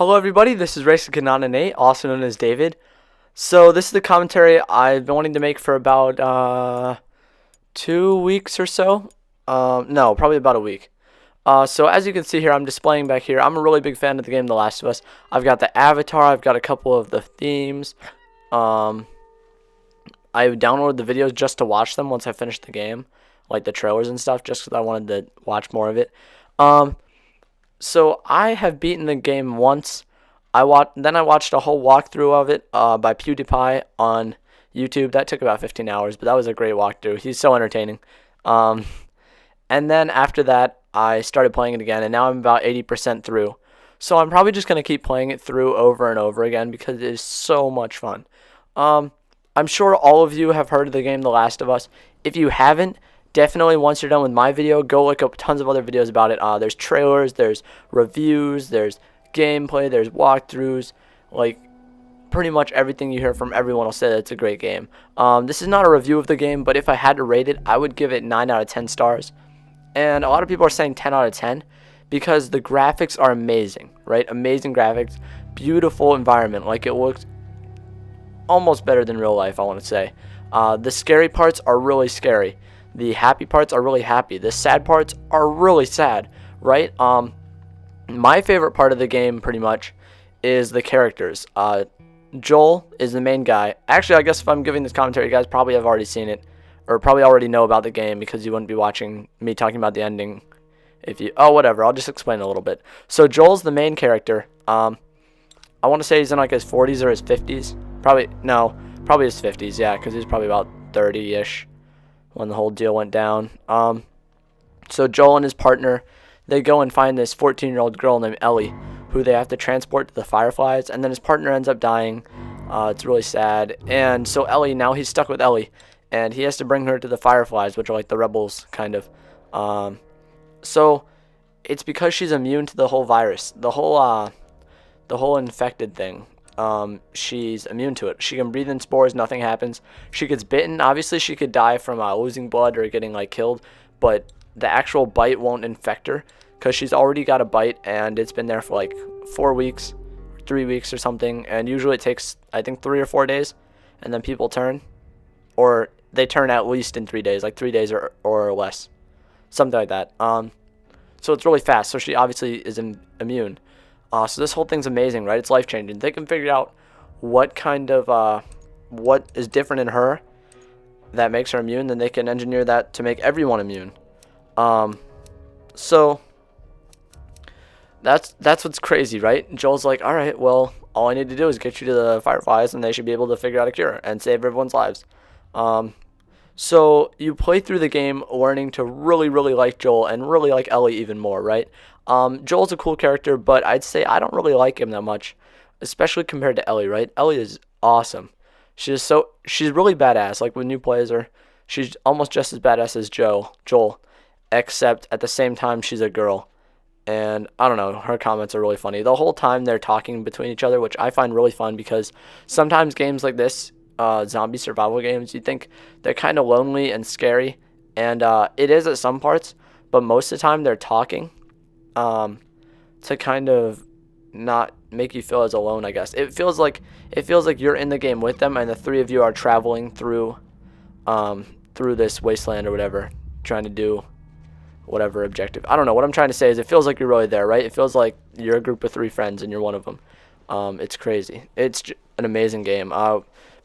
Hello everybody, this is Racing Kanana Nate, also known as David. So this is the commentary I've been wanting to make for about 2 weeks or so. No, probably about a week. So as you can see here, I'm displaying back here. I'm a really big fan of the game The Last of Us. I've got the avatar, I've got a couple of the themes. I've downloaded the videos just to watch them once I finished the game, like the trailers and stuff, just because I wanted to watch more of it. So I have beaten the game once. Then I watched a whole walkthrough of it by PewDiePie on YouTube. That took about 15 hours, but that was a great walkthrough. He's so entertaining. And then after that, I started playing it again, and now I'm about 80% through. So I'm probably just going to keep playing it through over and over again because it is so much fun. I'm sure all of you have heard of the game The Last of Us. If you haven't, definitely once you're done with my video, go look up tons of other videos about it. There's trailers, there's reviews, there's gameplay, there's walkthroughs. Like, pretty much everything you hear from everyone will say that it's a great game. This is not a review of the game, but if I had to rate it, I would give it 9 out of 10 stars. And a lot of people are saying 10 out of 10 because the graphics are amazing, right? Amazing graphics, beautiful environment. Like, it looks almost better than real life, I want to say. The scary parts are really scary. The happy parts are really happy. The sad parts are really sad, right? My favorite part of the game, pretty much, is the characters. Joel is the main guy. Actually, I guess if I'm giving this commentary, you guys probably have already seen it, or probably already know about the game because you wouldn't be watching me talking about the ending. Whatever. I'll just explain a little bit. So Joel's the main character. I want to say he's in like his 40s or his 50s. Probably his 50s. Yeah, because he's probably about 30-ish. When the whole deal went down. So Joel and his partner, they go and find this 14-year-old girl named Ellie, who they have to transport to the Fireflies, and then his partner ends up dying. It's really sad. And so Ellie, now he's stuck with Ellie, and he has to bring her to the Fireflies, which are like the rebels, kind of. So it's because she's immune to the whole virus, the whole infected thing. She's immune to it. She can breathe in spores, nothing happens. She gets bitten. Obviously, she could die from losing blood or getting like killed, but the actual bite won't infect her because she's already got a bite and it's been there for like 4 weeks, 3 weeks or something. And usually it takes, I think, 3 or 4 days, and then people turn, or they turn at least in 3 days, like 3 days or less, something like that. So it's really fast. So she obviously is immune. So this whole thing's amazing, right? It's life-changing. They can figure out what is different in her that makes her immune, then they can engineer that to make everyone immune. So that's what's crazy, right? Joel's like, all right, well, all I need to do is get you to the Fireflies, and they should be able to figure out a cure and save everyone's lives. So you play through the game learning to really, really like Joel and really like Ellie even more, right? Joel's a cool character, but I'd say I don't really like him that much, especially compared to Ellie, right? Ellie is awesome. She's really badass. Like, when you play as her, she's almost just as badass as Joel, except at the same time she's a girl. And I don't know, her comments are really funny. The whole time they're talking between each other, which I find really fun because sometimes games like this, zombie survival games, you think they're kind of lonely and scary, and it is at some parts, but most of the time they're talking to kind of not make you feel as alone, I guess. It feels like you're in the game with them, and the three of you are traveling through this wasteland or whatever, trying to do whatever objective. I don't know. What I'm trying to say is it feels like you're really there, right? It feels like you're a group of 3 friends and you're one of them. It's crazy. It's an amazing game.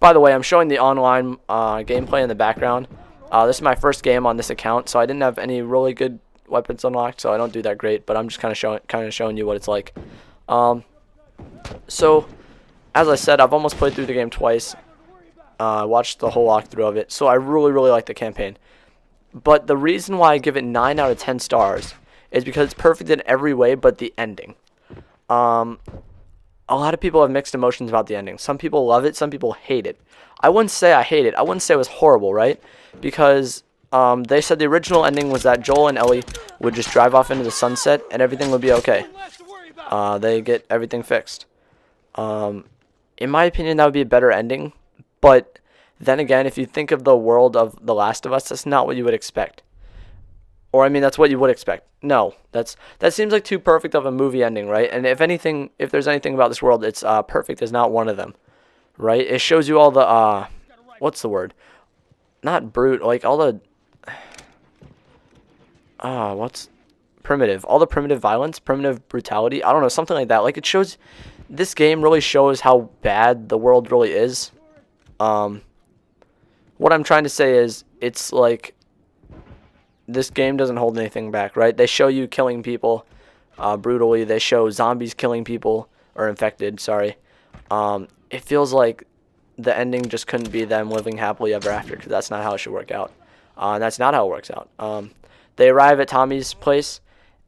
By the way, I'm showing the online gameplay in the background. This is my first game on this account, so I didn't have any really good weapons unlocked, so I don't do that great, but I'm just kind of showing you what it's like. So as I said, I've almost played through the game twice. Watched the whole walkthrough of it, so I really, really like the campaign. But the reason why I give it 9 out of 10 stars is because it's perfect in every way but the ending. A lot of people have mixed emotions about the ending. Some people love it, some people hate it. I wouldn't say I hate it. I wouldn't say it was horrible, right? Because they said the original ending was that Joel and Ellie would just drive off into the sunset and everything would be okay. They get everything fixed. In my opinion, that would be a better ending. But then again, if you think of the world of The Last of Us, that's not what you would expect. Or I mean, that's what you would expect. No, that seems like too perfect of a movie ending, right? And if anything, if there's anything about this world, it's perfect is not one of them, right? It shows you all the what's the word? Not brute, like all the what's primitive, all the primitive violence, primitive brutality. I don't know, something like that. Like it shows, this game really shows how bad the world really is. What I'm trying to say is, it's like this game doesn't hold anything back, right? They show you killing people brutally. They show zombies killing people, or infected, sorry. It feels like the ending just couldn't be them living happily ever after, because that's not how it should work out. And that's not how it works out. They arrive at Tommy's place,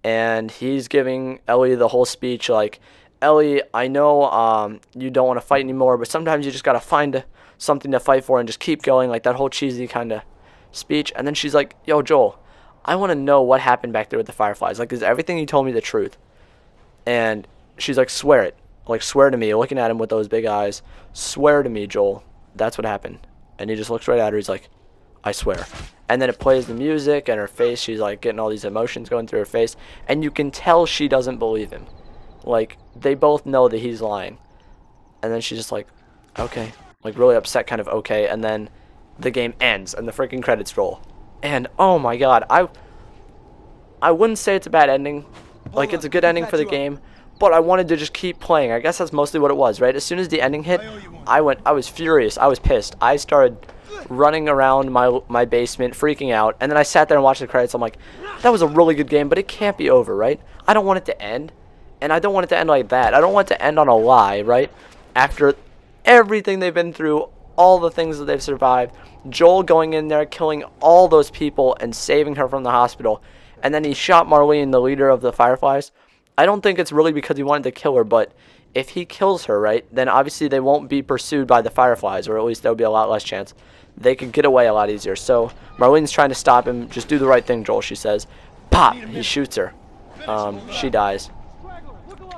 and he's giving Ellie the whole speech like, Ellie, I know you don't want to fight anymore, but sometimes you just got to find something to fight for and just keep going, like that whole cheesy kind of speech. And then she's like, yo, Joel, I want to know what happened back there with the Fireflies. Like, is everything you told me the truth? And she's like, swear it. Like, swear to me. Looking at him with those big eyes. Swear to me, Joel. That's what happened. And he just looks right at her. He's like, I swear. And then it plays the music, and her face, she's like getting all these emotions going through her face. And you can tell she doesn't believe him. Like, they both know that he's lying. And then she's just like, okay. Like, really upset, kind of okay. And then the game ends, and the freaking credits roll. And, oh my god, I wouldn't say it's a bad ending. Like, it's a good ending for the game. But I wanted to just keep playing. I guess that's mostly what it was, right? As soon as the ending hit, I was furious. I was pissed. I started running around my basement, freaking out. And then I sat there and watched the credits. I'm like, that was a really good game, but it can't be over, right? I don't want it to end. And I don't want it to end like that. I don't want it to end on a lie, right? After everything they've been through, all the things that they've survived, Joel going in there, killing all those people and saving her from the hospital. And then he shot Marlene, the leader of the Fireflies. I don't think it's really because he wanted to kill her, but if he kills her, right, then obviously they won't be pursued by the Fireflies, or at least there will be a lot less chance. They could get away a lot easier. So Marlene's trying to stop him. Just do the right thing, Joel, she says. Pop! He shoots her. She dies.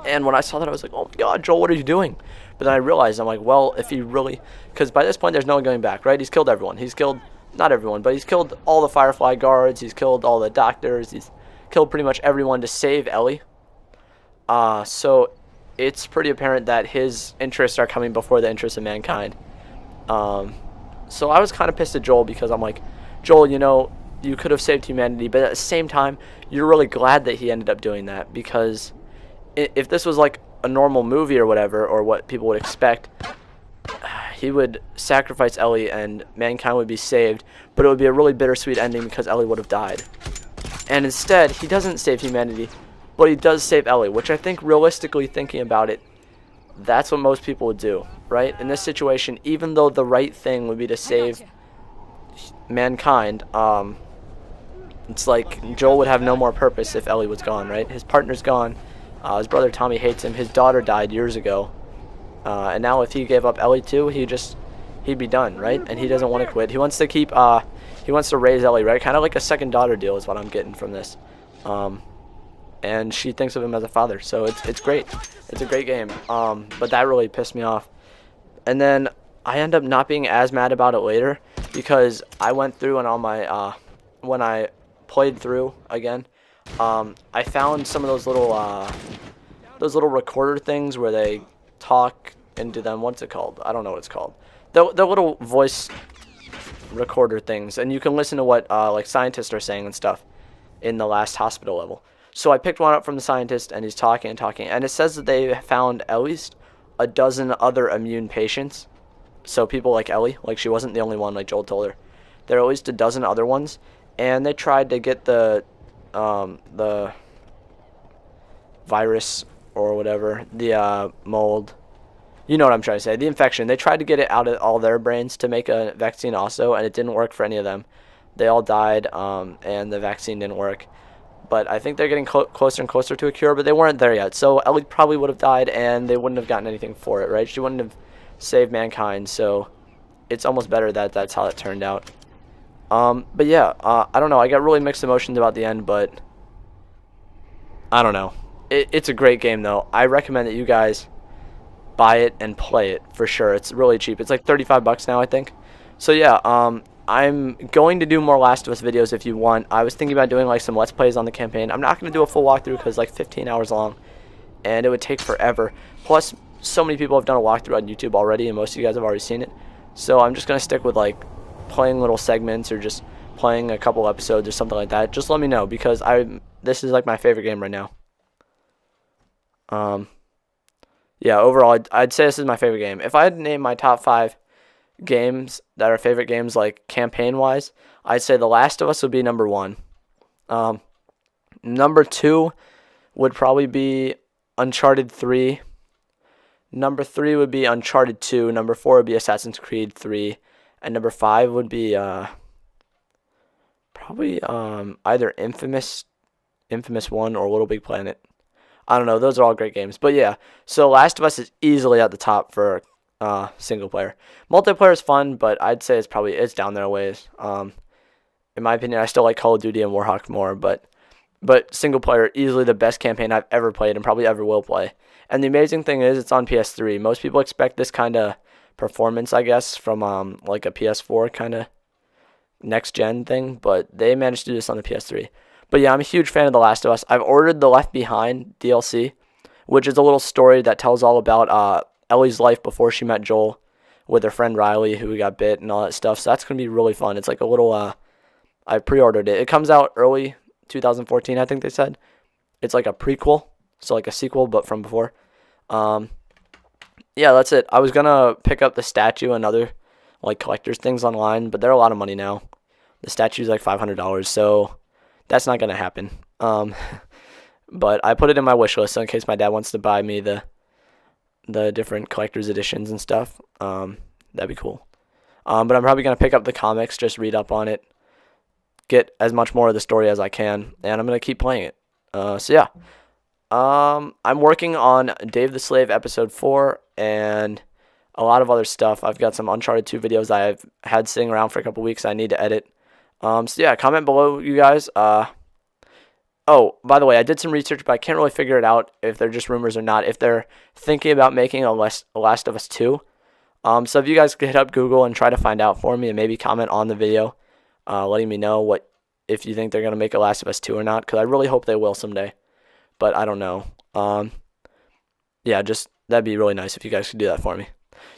And when I saw that, I was like, oh my god, Joel, what are you doing? But then I realized, I'm like, well, if he really... Because by this point, there's no one going back, right? He's killed everyone. He's killed... Not everyone, but he's killed all the Firefly guards. He's killed all the doctors. He's killed pretty much everyone to save Ellie. So it's pretty apparent that his interests are coming before the interests of mankind. So I was kind of pissed at Joel, because I'm like, Joel, you know, you could have saved humanity, but at the same time, you're really glad that he ended up doing that, because if this was like a normal movie or whatever, or what people would expect, he would sacrifice Ellie and mankind would be saved, but it would be a really bittersweet ending because Ellie would have died. And instead, he doesn't save humanity, but he does save Ellie, which I think, realistically thinking about it, that's what most people would do, right? In this situation, even though the right thing would be to save mankind, it's like Joel would have no more purpose if Ellie was gone, right? His partner's gone. His brother Tommy hates him. His daughter died years ago. And now if he gave up Ellie too, he'd be done, right? And he doesn't want to quit. He wants to keep, he wants to raise Ellie, right? Kind of like a second daughter deal is what I'm getting from this. And she thinks of him as a father, so it's great. It's a great game. But that really pissed me off. And then I end up not being as mad about it later, because I went through and on my, when I played through again, I found some of those little recorder things where they talk into them. What's it called? I don't know what it's called. The little voice recorder things, and you can listen to what like scientists are saying and stuff in the last hospital level. So I picked one up from the scientist, and he's talking and talking, and it says that they found at least a dozen other immune patients. So people like Ellie, like she wasn't the only one, like Joel told her. There are at least a dozen other ones, and they tried to get the virus or whatever, the mold, you know what I'm trying to say, the infection. They tried to get it out of all their brains to make a vaccine also, and it didn't work for any of them. They all died, and the vaccine didn't work. But I think they're getting closer and closer to a cure, but they weren't there yet. So Ellie probably would have died, and they wouldn't have gotten anything for it, right? She wouldn't have saved mankind, so it's almost better that that's how it turned out. But yeah, I don't know. I got really mixed emotions about the end, but I don't know. It's a great game, though. I recommend that you guys buy it and play it for sure. It's really cheap. It's like $35 now, I think. So yeah, I'm going to do more Last of Us videos if you want. I was thinking about doing like some Let's Plays on the campaign. I'm not going to do a full walkthrough because like 15 hours long, and it would take forever. Plus, so many people have done a walkthrough on YouTube already, and most of you guys have already seen it. So I'm just going to stick with like playing little segments or just playing a couple episodes or something like that. Just let me know, because this is like my favorite game right now. Yeah, overall, I'd say this is my favorite game. If I had to name my top 5 games that are favorite games, like campaign-wise, I'd say The Last of Us would be number 1. Number 2 would probably be Uncharted 3. Number 3 would be Uncharted 2. Number 4 would be Assassin's Creed 3. And number 5 would be probably either Infamous 1 or Little Big Planet. I don't know. Those are all great games. But yeah, so Last of Us is easily at the top for single player. Multiplayer is fun, but I'd say it's down there a ways. In my opinion, I still like Call of Duty and Warhawk more, but single player, easily the best campaign I've ever played and probably ever will play. And the amazing thing is, it's on PS3. Most people expect this kind of performance, I guess, from like a PS4 kind of next gen thing, but they managed to do this on the PS3. But yeah, I'm a huge fan of The Last of Us. I've ordered the Left Behind DLC, which is a little story that tells all about Ellie's life before she met Joel with her friend Riley, who got bit and all that stuff. So that's going to be really fun. It's like a little, I pre-ordered it. It comes out early 2014, I think they said. It's like a prequel, so like a sequel, but from before. Yeah, that's it. I was going to pick up the statue and other like collector's things online, but they're a lot of money now. The statue's like $500, so that's not going to happen. But I put it in my wish list in case my dad wants to buy me the different collector's editions and stuff. That'd be cool. But I'm probably going to pick up the comics, just read up on it, get as much more of the story as I can, and I'm going to keep playing it. So yeah. I'm working on Dave the Slave episode 4 and a lot of other stuff. I've got some Uncharted 2 videos I've had sitting around for a couple weeks I need to edit. So yeah, comment below, you guys. Oh, by the way, I did some research, but I can't really figure it out if they're just rumors or not, if they're thinking about making a Last of Us 2. So if you guys could hit up Google and try to find out for me and maybe comment on the video, letting me know if you think they're going to make a Last of Us 2 or not, because I really hope they will someday, but I don't know. Yeah, that'd be really nice if you guys could do that for me.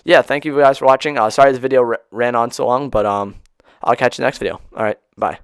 Yeah, thank you guys for watching. Sorry this video ran on so long, but I'll catch you next video. All right, bye.